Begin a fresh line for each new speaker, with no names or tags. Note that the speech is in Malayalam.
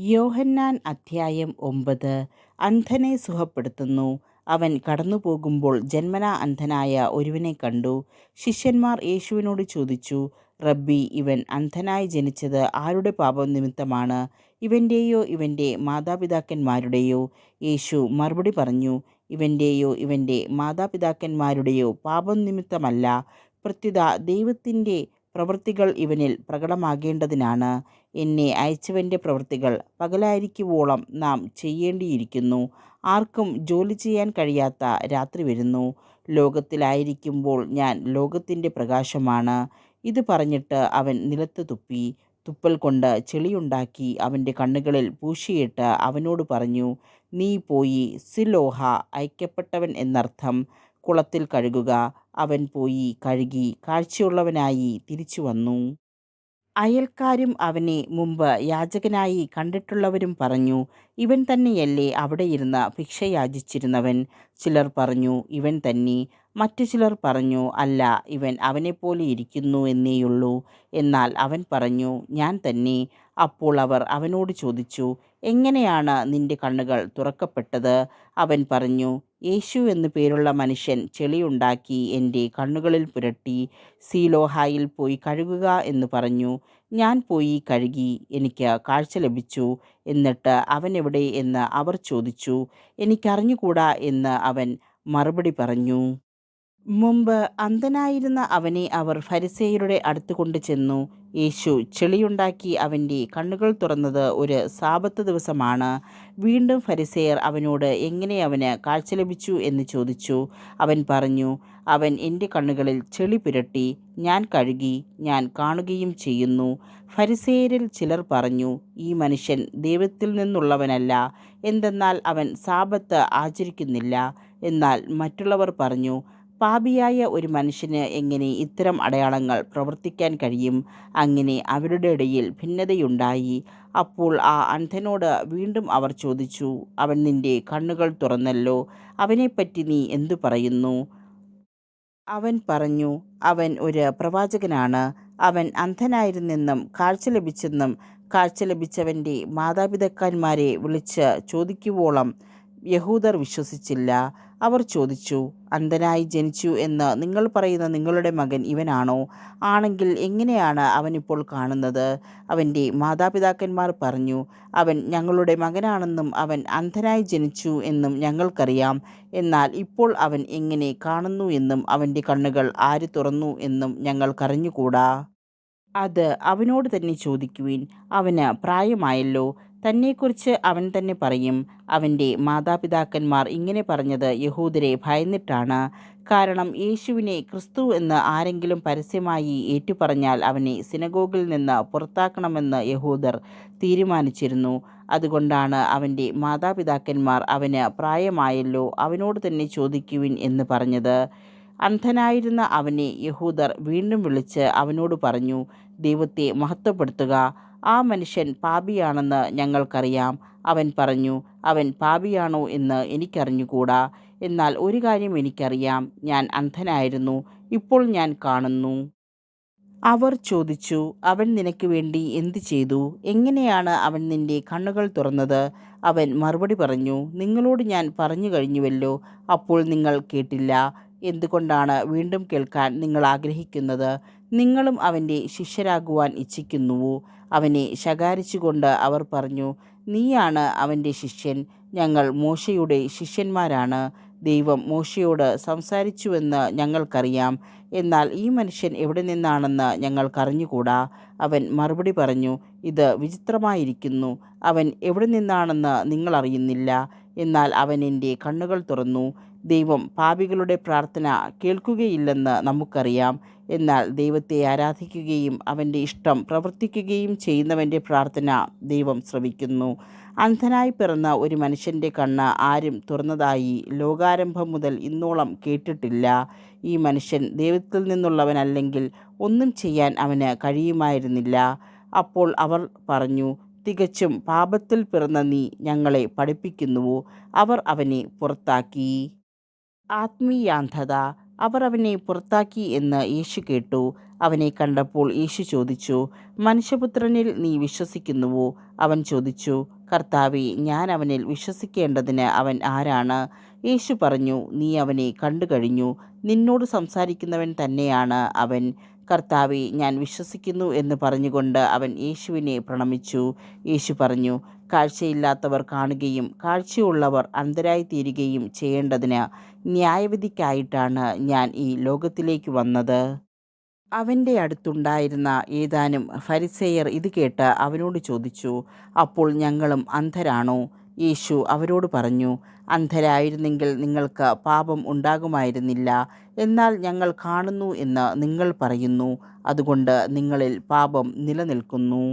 യോഹന്നാൻ അധ്യായം 9. അന്ധനെ സുഖപ്പെടുത്തുന്നു. അവൻ കടന്നുപോകുമ്പോൾ ജന്മനാ അന്ധനായ ഒരുവനെ കണ്ടു. ശിഷ്യന്മാർ യേശുവിനോട് ചോദിച്ചു, റബ്ബി, ഇവൻ അന്ധനായി ജനിച്ചത് ആരുടെ പാപം നിമിത്തമാണ്? ഇവൻ്റെയോ ഇവൻ്റെ മാതാപിതാക്കന്മാരുടെയോ? യേശു മറുപടി പറഞ്ഞു, ഇവൻ്റെയോ ഇവൻ്റെ മാതാപിതാക്കന്മാരുടെയോ പാപം നിമിത്തമല്ല, പ്രത്യുത ദൈവത്തിൻ്റെ പ്രവൃത്തികൾ ഇവനിൽ പ്രകടമാകേണ്ടതിനാണ്. എന്നെ അയച്ചവൻ്റെ പ്രവൃത്തികൾ പകലായിരിക്കുവോളം നാം ചെയ്യേണ്ടിയിരിക്കുന്നു. ആർക്കും ജോലി ചെയ്യാൻ കഴിയാത്ത രാത്രി വരുന്നു. ലോകത്തിലായിരിക്കുമ്പോൾ ഞാൻ ലോകത്തിൻ്റെ പ്രകാശമാണ്. ഇത് പറഞ്ഞിട്ട് അവൻ നിലത്ത് തുപ്പി. തുപ്പൽ കൊണ്ട് ചെളിയുണ്ടാക്കി അവൻ്റെ കണ്ണുകളിൽ പൂശിയിട്ട് അവനോട് പറഞ്ഞു, നീ പോയി സിലോഹ, അയക്കപ്പെട്ടവൻ എന്നർത്ഥം, കുളത്തിൽ കഴുകുക. അവൻ പോയി കഴുകി കാഴ്ചയുള്ളവനായി തിരിച്ചു വന്നു. അയൽക്കാരും അവനെ മുമ്പ് യാചകനായി കണ്ടിട്ടുള്ളവരും പറഞ്ഞു, ഇവൻ തന്നെയല്ലേ അവിടെ ഇരുന്ന് ഭിക്ഷ യാചിച്ചിരുന്നവൻ? ചിലർ പറഞ്ഞു, ഇവൻ തന്നെ. മറ്റു ചിലർ പറഞ്ഞു, അല്ല, ഇവൻ അവനെപ്പോലെ ഇരിക്കുന്നു എന്നേയുള്ളൂ. എന്നാൽ അവൻ പറഞ്ഞു, ഞാൻ തന്നെ. അപ്പോൾ അവർ അവനോട് ചോദിച്ചു, എങ്ങനെയാണ് നിന്റെ കണ്ണുകൾ തുറക്കപ്പെട്ടത്? അവൻ പറഞ്ഞു, യേശു എന്നു പേരുള്ള മനുഷ്യൻ ചെളിയുണ്ടാക്കി എൻ്റെ കണ്ണുകളിൽ പുരട്ടി, സീലോഹായിൽ പോയി കഴുകുക എന്ന് പറഞ്ഞു. ഞാൻ പോയി കഴുകി, എനിക്ക് കാഴ്ച ലഭിച്ചു. എന്നിട്ട് അവൻ എവിടെ എന്ന് അവർ ചോദിച്ചു. എനിക്കറിഞ്ഞുകൂടാ എന്ന് അവൻ മറുപടി പറഞ്ഞു. മുമ്പ് അന്ധനായിരുന്ന അവനെ അവർ ഫരിസേയരുടെ അടുത്ത് കൊണ്ടുചെന്നു. യേശു ചെളിയുണ്ടാക്കി അവൻ്റെ കണ്ണുകൾ തുറന്നത് ഒരു സാബത്ത് ദിവസമാണ്. വീണ്ടും ഫരിസേയർ അവനോട് എങ്ങനെ അവന് കാഴ്ച ലഭിച്ചു എന്ന് ചോദിച്ചു. അവൻ പറഞ്ഞു, അവൻ എൻ്റെ കണ്ണുകളിൽ ചെളി പുരട്ടി, ഞാൻ കഴുകി, ഞാൻ കാണുകയും ചെയ്യുന്നു. ഫരിസേയരിൽ ചിലർ പറഞ്ഞു, ഈ മനുഷ്യൻ ദൈവത്തിൽ നിന്നുള്ളവനല്ല, എന്തെന്നാൽ അവൻ സാബത്ത് ആചരിക്കുന്നില്ല. എന്നാൽ മറ്റുള്ളവർ പറഞ്ഞു, പാപിയായ ഒരു മനുഷ്യന് എങ്ങനെ ഇത്തരം അടയാളങ്ങൾ പ്രവർത്തിക്കാൻ കഴിയും? അങ്ങനെ അവരുടെ ഇടയിൽ ഭിന്നതയുണ്ടായി. അപ്പോൾ ആ അന്ധനോട് വീണ്ടും അവർ ചോദിച്ചു, അവൻ നിന്റെ കണ്ണുകൾ തുറന്നല്ലോ, അവനെപ്പറ്റി നീ എന്തു പറയുന്നു? അവൻ പറഞ്ഞു, അവൻ ഒരു പ്രവാചകനാണ്. അവൻ അന്ധനായിരുന്നെന്നും കാഴ്ച ലഭിച്ചെന്നും കാഴ്ച ലഭിച്ചവൻ്റെ മാതാപിതാക്കന്മാരെ വിളിച്ച് ചോദിക്കുവോളം യഹൂദർ വിശ്വസിച്ചില്ല. അവർ ചോദിച്ചു, അന്ധനായി ജനിച്ചു എന്ന് നിങ്ങൾ പറയുന്ന നിങ്ങളുടെ മകൻ ഇവനാണോ? ആണെങ്കിൽ എങ്ങനെയാണ് അവനിപ്പോൾ കാണുന്നത്? അവൻ്റെ മാതാപിതാക്കന്മാർ പറഞ്ഞു, അവൻ ഞങ്ങളുടെ മകനാണെന്നും അവൻ അന്ധനായി ജനിച്ചു എന്നും ഞങ്ങൾക്കറിയാം. എന്നാൽ ഇപ്പോൾ അവൻ എങ്ങനെ കാണുന്നു എന്നും അവൻ്റെ കണ്ണുകൾ ആര് തുറന്നു എന്നും ഞങ്ങൾക്കറിഞ്ഞുകൂടാ. അത് അവനോട് തന്നെ ചോദിക്കുവിൻ. അവന് പ്രായമായല്ലോ. തന്നെക്കുറിച്ച് അവൻ തന്നെ പറയും. അവൻ്റെ മാതാപിതാക്കന്മാർ ഇങ്ങനെ പറഞ്ഞത് യഹൂദരെ ഭയന്നിട്ടാണ്. കാരണം യേശുവിനെ ക്രിസ്തു എന്ന് ആരെങ്കിലും പരസ്യമായി ഏറ്റുപറഞ്ഞാൽ അവനെ സിനഗോഗിൽ നിന്ന് പുറത്താക്കണമെന്ന് യഹൂദർ തീരുമാനിച്ചിരുന്നു. അതുകൊണ്ടാണ് അവൻ്റെ മാതാപിതാക്കന്മാർ അവന് പ്രായമായല്ലോ, അവനോട് തന്നെ ചോദിക്കുവിൻ എന്ന് പറഞ്ഞത്. അന്ധനായിരുന്ന അവനെ യഹൂദർ വീണ്ടും വിളിച്ച് അവനോട് പറഞ്ഞു, ദൈവത്തെ മഹത്വപ്പെടുത്തുക. ആ മനുഷ്യൻ പാപിയാണെന്ന് ഞങ്ങൾക്കറിയാം. അവൻ പറഞ്ഞു, അവൻ പാപിയാണോ എന്ന് എനിക്കറിഞ്ഞുകൂടാ. എന്നാൽ ഒരു കാര്യം എനിക്കറിയാം, ഞാൻ അന്ധനായിരുന്നു, ഇപ്പോൾ ഞാൻ കാണുന്നു. അവർ ചോദിച്ചു, അവൻ നിനക്ക് വേണ്ടി എന്തു ചെയ്തു? എങ്ങനെയാണ് അവൻ നിന്റെ കണ്ണുകൾ തുറന്നത്? അവൻ മറുപടി പറഞ്ഞു, നിങ്ങളോട് ഞാൻ പറഞ്ഞു കഴിഞ്ഞുവല്ലോ, അപ്പോൾ നിങ്ങൾ കേട്ടില്ല. എന്തുകൊണ്ടാണ് വീണ്ടും കേൾക്കാൻ നിങ്ങൾ ആഗ്രഹിക്കുന്നത്? നിങ്ങളും അവൻ്റെ ശിഷ്യരാകുവാൻ ഇച്ഛിക്കുന്നുവോ? അവനെ ശകാരിച്ചുകൊണ്ട് അവർ പറഞ്ഞു, നീയാണ് അവൻ്റെ ശിഷ്യൻ, ഞങ്ങൾ മോശയുടെ ശിഷ്യന്മാരാണ്. ദൈവം മോശയോട് സംസാരിച്ചുവെന്ന് ഞങ്ങൾക്കറിയാം. എന്നാൽ ഈ മനുഷ്യൻ എവിടെ നിന്നാണെന്ന് ഞങ്ങൾക്കറിഞ്ഞുകൂടാ. അവൻ മറുപടി പറഞ്ഞു, ഇത് വിചിത്രമായിരിക്കുന്നു. അവൻ എവിടെ നിന്നാണെന്ന് നിങ്ങൾ അറിയുന്നില്ല. എന്നാൽ അവൻ എൻ്റെ കണ്ണുകൾ തുറന്നു. ദൈവം പാപികളുടെ പ്രാർത്ഥന കേൾക്കുകയില്ലെന്ന് നമുക്കറിയാം. എന്നാൽ ദൈവത്തെ ആരാധിക്കുകയും അവൻ്റെ ഇഷ്ടം പ്രവർത്തിക്കുകയും ചെയ്യുന്നവൻ്റെ പ്രാർത്ഥന ദൈവം ശ്രവിക്കുന്നു. അന്ധനായി പിറന്ന ഒരു മനുഷ്യൻ്റെ കണ്ണ് ആരും തുറന്നതായി ലോകാരംഭം മുതൽ ഇന്നോളം കേട്ടിട്ടില്ല. ഈ മനുഷ്യൻ ദൈവത്തിൽ നിന്നുള്ളവനല്ലെങ്കിൽ ഒന്നും ചെയ്യാൻ അവന് കഴിയുമായിരുന്നില്ല. അപ്പോൾ അവർ പറഞ്ഞു, തികച്ചും പാപത്തിൽ പിറന്ന നീ ഞങ്ങളെ പഠിപ്പിക്കുന്നുവോ? അവർ അവനെ പുറത്താക്കി. ആത്മീയാന്ധത. അവർ അവനെ പുറത്താക്കി എന്ന് യേശു കേട്ടു. അവനെ കണ്ടപ്പോൾ യേശു ചോദിച്ചു, മനുഷ്യപുത്രനിൽ നീ വിശ്വസിക്കുന്നുവോ? അവൻ ചോദിച്ചു, കർത്താവേ, ഞാൻ അവനിൽ വിശ്വസിക്കേണ്ടതിന് അവൻ ആരാണ്? യേശു പറഞ്ഞു, നീ അവനെ കണ്ടു കഴിഞ്ഞു. നിന്നോട് സംസാരിക്കുന്നവൻ തന്നെയാണ് അവൻ. കർത്താവേ, ഞാൻ വിശ്വസിക്കുന്നു എന്ന് പറഞ്ഞുകൊണ്ട് അവൻ യേശുവിനെ പ്രണമിച്ചു. യേശു പറഞ്ഞു, കാഴ്ചയില്ലാത്തവർ കാണുകയും കാഴ്ചയുള്ളവർ അന്ധരായിത്തീരുകയും ചെയ്യേണ്ടതിന് ന്യായവിധിക്കായിട്ടാണ് ഞാൻ ഈ ലോകത്തിലേക്ക് വന്നത്. അവൻ്റെ അടുത്തുണ്ടായിരുന്ന ഏതാനും ഫരിസേയർ ഇത് കേട്ട് അവനോട് ചോദിച്ചു, അപ്പോൾ ഞങ്ങളും അന്ധരാണോ? യേശു അവരോട് പറഞ്ഞു, അന്ധരായിരുന്നെങ്കിൽ നിങ്ങൾക്ക് പാപം ഉണ്ടാകുമായിരുന്നില്ല. എന്നാൽ ഞങ്ങൾ കാണുന്നു എന്ന് നിങ്ങൾ പറയുന്നു, അതുകൊണ്ട് നിങ്ങളിൽ പാപം നിലനിൽക്കുന്നു.